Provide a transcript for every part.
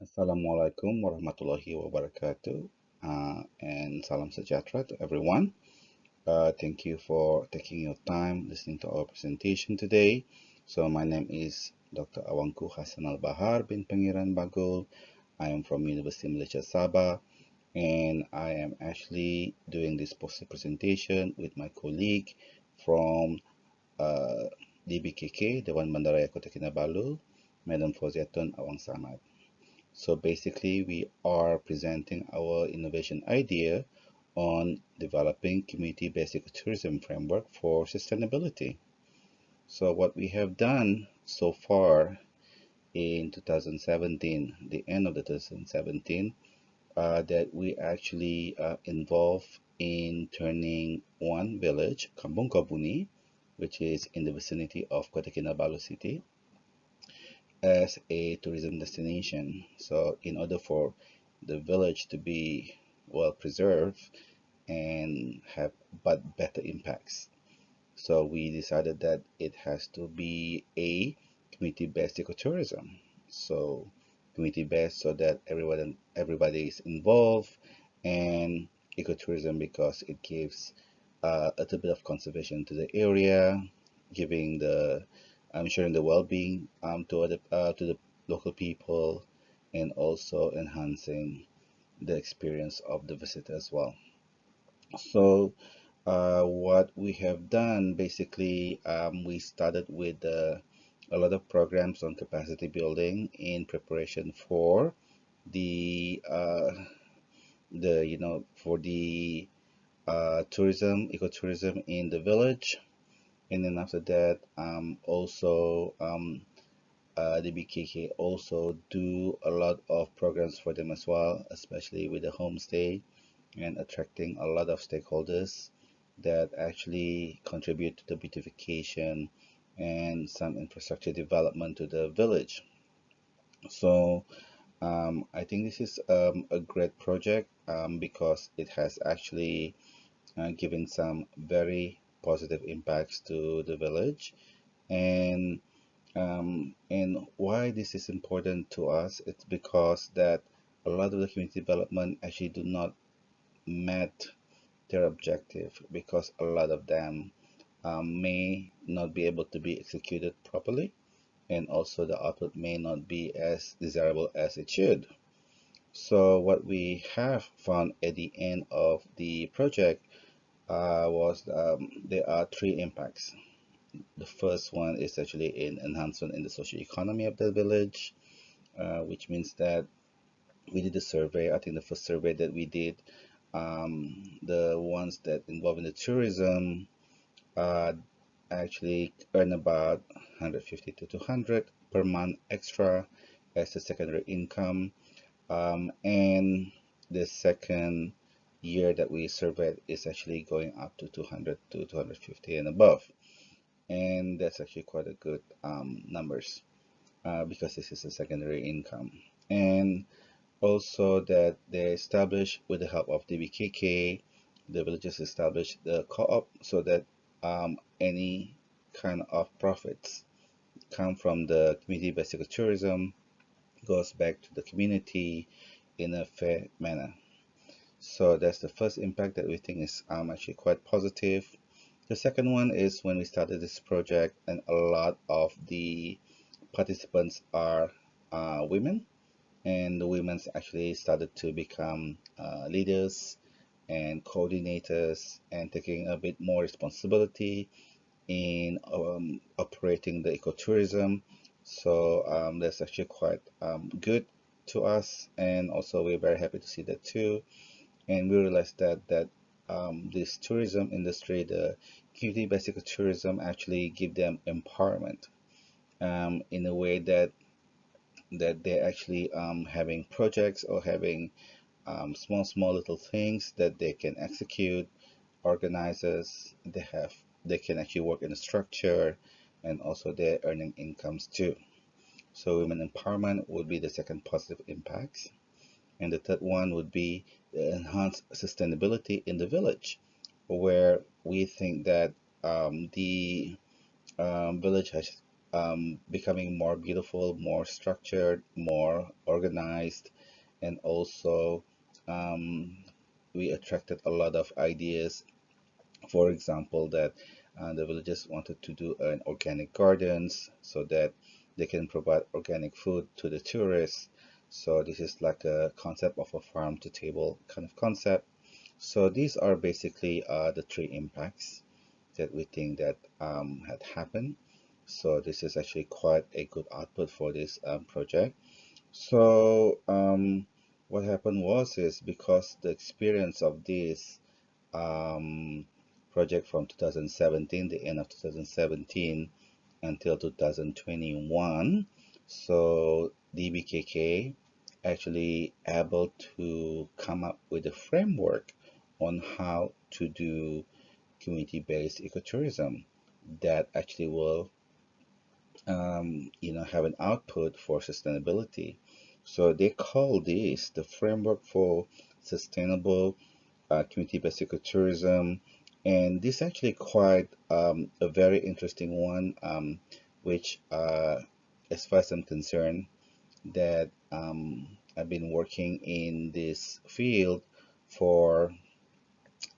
Assalamualaikum warahmatullahi wabarakatuh, and salam sejahtera to everyone. Thank you for taking your time listening to our presentation today. So my name is Dr. Awangku Hassan Al-Bahar bin Pangeran Bagul. I am from Universiti Malaysia Sabah, and I am actually doing this poster presentation with my colleague from uh, DBKK, Dewan Bandaraya Kota Kinabalu, Madam Fauziatun Awang Samad. So basically, we are presenting our innovation idea on developing community-based ecotourism framework for sustainability. So what we have done so far in 2017, the end of the 2017, that we actually involved in turning one village, Kampung Kobuni, which is in the vicinity of Kota Kinabalu City, as a tourism destination. So in order for the village to be well preserved and have but better impacts, so we decided that it has to be a community-based ecotourism. So community-based so that everybody is involved, and ecotourism because it gives a little bit of conservation to the area, giving the ensuring the well-being to the local people, and also enhancing the experience of the visitor as well. So what we have done basically, we started with a lot of programs on capacity building in preparation for the tourism, ecotourism in the village. And then after that, also the BKK also do a lot of programs for them as well, especially with the homestay and attracting a lot of stakeholders that actually contribute to the beautification and some infrastructure development to the village. So I think this is a great project because it has actually given some very positive impacts to the village. And why this is important to us, it's because that a lot of the community development actually do not met their objective because a lot of them may not be able to be executed properly, and also the output may not be as desirable as it should. So what we have found at the end of the project was there are three impacts. The first one is actually an enhancement in the social economy of the village, which means that we did a survey. I think the first survey that we did, the ones that involve in the tourism uh, actually earn about 150 to 200 per month extra as a secondary income. And the second year that we surveyed is actually going up to 200 to 250 and above. And that's actually quite a good numbers because this is a secondary income. And also that they established with the help of DBKK, the villages established the co-op so that any kind of profits come from the community-based ecotourism goes back to the community in a fair manner. So that's the first impact that we think is actually quite positive. The second one is when we started this project, and a lot of the participants are women, and the women's actually started to become leaders and coordinators and taking a bit more responsibility in operating the ecotourism. So that's actually quite good to us, and also we're very happy to see that too. And we realized that this tourism industry, the community-based ecotourism, actually give them empowerment in a way that they're actually having projects or having small little things that they can execute. Organizers, they can actually work in a structure, and also they're earning incomes too. So women empowerment would be the second positive impact. And the third one would be the enhanced sustainability in the village, where we think that the village becoming more beautiful, more structured, more organized, and also um, we attracted a lot of ideas. For example, that the villagers wanted to do an organic gardens so that they can provide organic food to the tourists. So this is like a concept of a farm to table kind of concept. So these are basically the three impacts that we think that had happened. So this is actually quite a good output for this project. So what happened was is because the experience of this um, project from 2017, the end of 2017 until 2021, so DBKK actually able to come up with a framework on how to do community-based ecotourism that actually will have an output for sustainability. So they call this the framework for sustainable community-based ecotourism, and this actually quite a very interesting one, which, as far as I'm concerned, that I've been working in this field for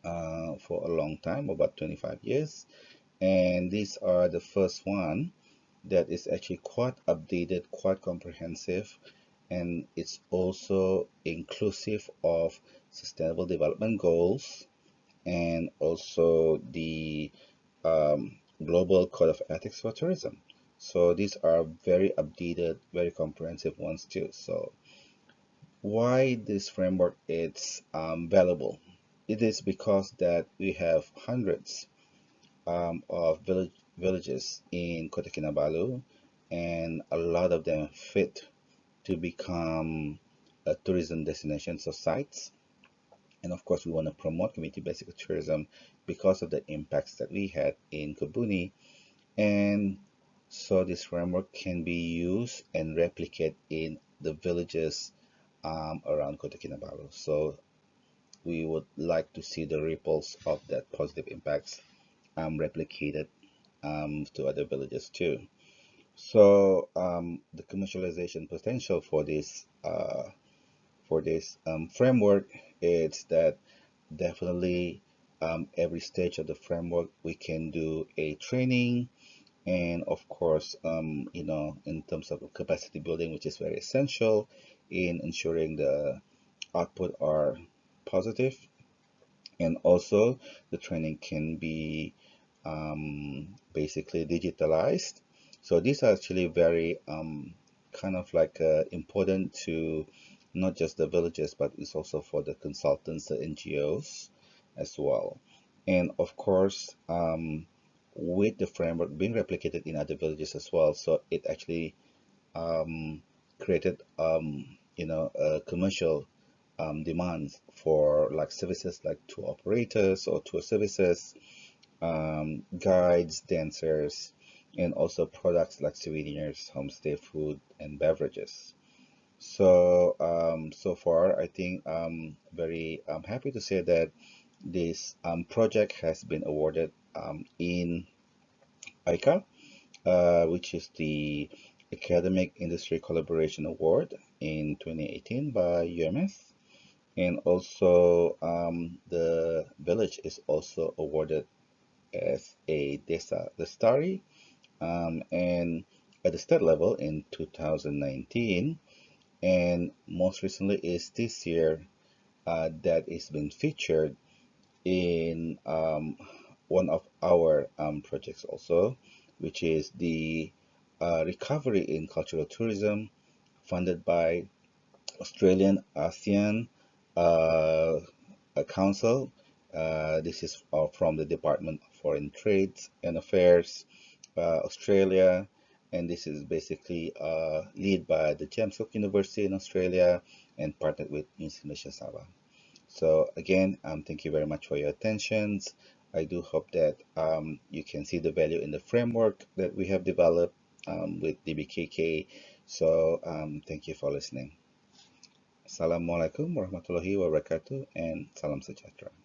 for a long time, about 25 years, and these are the first one that is actually quite updated, quite comprehensive, and it's also inclusive of sustainable development goals and also the global code of ethics for tourism. So these are very updated, very comprehensive ones too. So why this framework is valuable? It is because that we have hundreds of villages in Kota Kinabalu, and a lot of them fit to become a tourism destination, so sites. And of course, we want to promote community-based tourism because of the impacts that we had in Kobuni. And so this framework can be used and replicated in the villages around Kota Kinabalu. So we would like to see the ripples of that positive impacts replicated to other villages too. So the commercialization potential for this framework is that definitely every stage of the framework we can do a training, and of course in terms of capacity building, which is very essential in ensuring the output are positive, and also the training can be basically digitalized. So these are actually very kind of like important to not just the villages, but it's also for the consultants, the NGOs as well. And of course, with the framework being replicated in other villages as well, so it actually um, created a commercial demands for like services like tour operators or tour services, guides, dancers, and also products like souvenirs, homestay food, and beverages. So so far, I think I'm very happy to say that this project has been awarded in ICA, which is the Academic Industry Collaboration Award in 2018 by UMS. And also the village is also awarded as a Desa Lestari, and at the state level in 2019, and most recently is this year that is been featured in one of our projects also, which is the recovery in cultural tourism funded by Australian ASEAN uh, Council. This is from the Department of Foreign Trade and Affairs, Australia, and this is basically led by the James Cook University in Australia and partnered with Universiti Malaysia Sabah. So again, thank you very much for your attentions. I do hope that you can see the value in the framework that we have developed with DBKK. So thank you for listening. Assalamualaikum warahmatullahi wabarakatuh, and salam sejahtera.